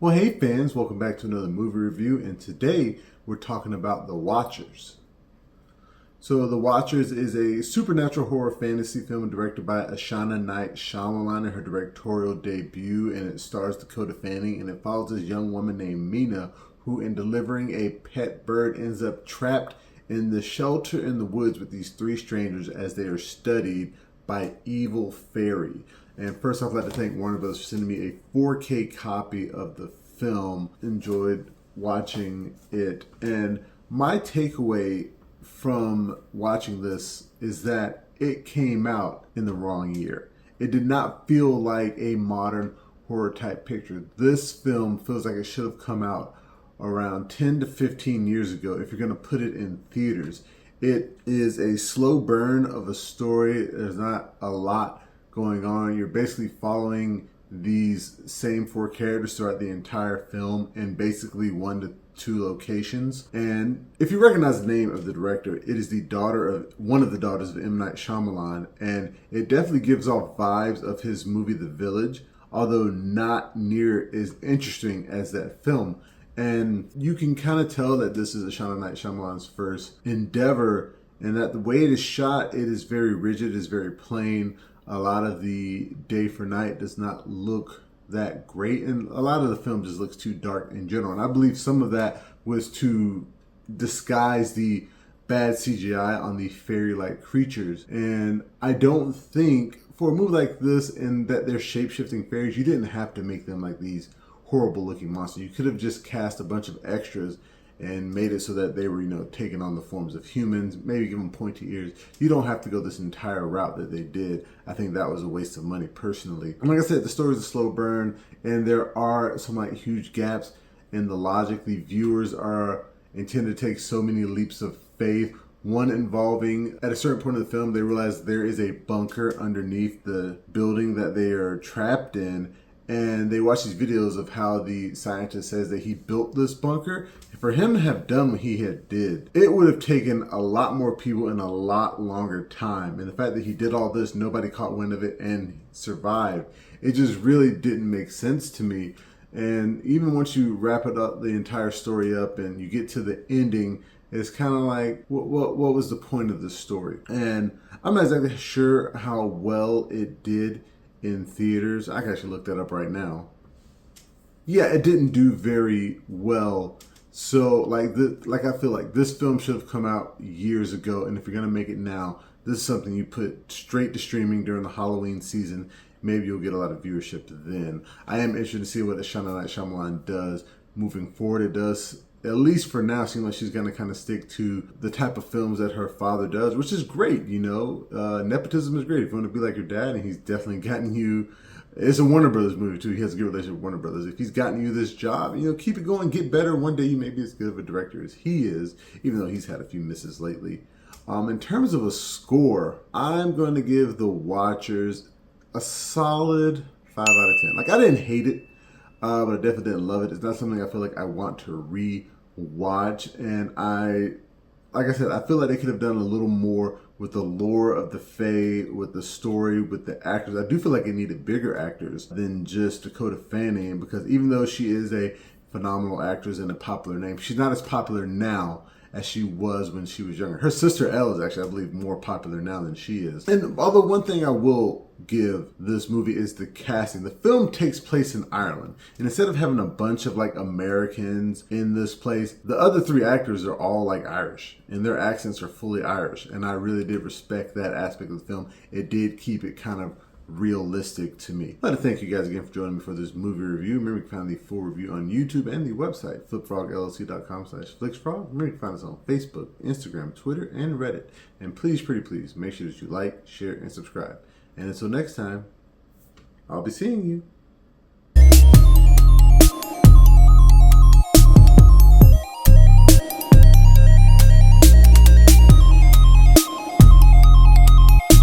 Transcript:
Well, hey fans, welcome back to another movie review, and today we're talking about The Watchers. So The Watchers is a supernatural horror fantasy film directed by Ishana Night Shyamalan in her directorial debut, and it stars Dakota Fanning, and it follows this young woman named Mina who, in delivering a pet bird, ends up trapped in the shelter in the woods with these three strangers as they are studied by evil fairy. And first off, I'd like to thank Warner Bros. For sending me a 4K copy of the film. Enjoyed watching it. And my takeaway from watching this is that it came out in the wrong year. It did not feel like a modern horror type picture. This film feels like it should have come out around 10 to 15 years ago if you're going to put it in theaters. It is a slow burn of a story. There's not a lot going on. You're basically following these same four characters throughout the entire film in basically 1 to 2 locations. And if you recognize the name of the director, it is the daughter of one of the daughters of M. Night Shyamalan, and it definitely gives off vibes of his movie The Village, although not near as interesting as that film. And you can kind of tell that this is Ishana Night Shyamalan's first endeavor, and that the way it is shot, it is very rigid, it is very plain. A lot of the day for night does not look that great, and a lot of the film just looks too dark in general. And I believe some of that was to disguise the bad CGI on the fairy-like creatures. And I don't think for a movie like this, and that they're shape-shifting fairies, you didn't have to make them like these horrible-looking monsters. You could have just cast a bunch of extras and made it so that they were, taking on the forms of humans, maybe give them pointy ears. You don't have to go this entire route that they did. I think that was a waste of money personally. And like I said, the story is a slow burn, and there are some huge gaps in the logic. The viewers are intended to take so many leaps of faith. One involving, at a certain point of the film, they realize there is a bunker underneath the building that they are trapped in. And they watch these videos of how the scientist says that he built this bunker. For him to have done what he had did, it would have taken a lot more people in a lot longer time. And the fact that he did all this, nobody caught wind of it and survived, it just really didn't make sense to me. And even once you wrap it up, the entire story up, and you get to the ending, it's kind of like, what was the point of this story? And I'm not exactly sure how well it did in theaters. I can actually look that up right now. Yeah, it didn't do very well. So I feel like this film should have come out years ago, and if you're gonna make it now, this is something you put straight to streaming during the Halloween season. Maybe you'll get a lot of viewership then. I am interested to see what Ishana Night Shyamalan does moving forward. It does, at least for now, seem like she's gonna kind of stick to the type of films that her father does, which is great. Nepotism is great. If you want to be like your dad, and he's definitely gotten you. It's a Warner Brothers movie too. He has a good relationship with Warner Brothers. If he's gotten you this job, keep it going, get better. One day you may be as good of a director as he is, even though he's had a few misses lately. In terms of a score, I'm going to give The Watchers a solid 5 out of 10. I didn't hate it, but I definitely didn't love it. It's not something I feel like I want to re-watch. And like I said, I feel like they could have done a little more with the lore of the Fae, with the story, with the actors. I do feel like it needed bigger actors than just Dakota Fanning, because even though she is a phenomenal actress and a popular name, she's not as popular now as she was when she was younger. Her sister Elle is actually, I believe, more popular now than she is. And although one thing I will give this movie is the casting. The film takes place in Ireland, and instead of having a bunch of Americans in this place, the other 3 actors are all Irish, and their accents are fully Irish. And I really did respect that aspect of the film. It did keep it kind of realistic to me. I'd like to thank you guys again for joining me for this movie review. Remember, you can find the full review on YouTube and the website, flipfrogllc.com/flixfrog. Remember, you can find us on Facebook, Instagram, Twitter, and Reddit. And please, pretty please, make sure that you like, share, and subscribe. And until next time, I'll be seeing you.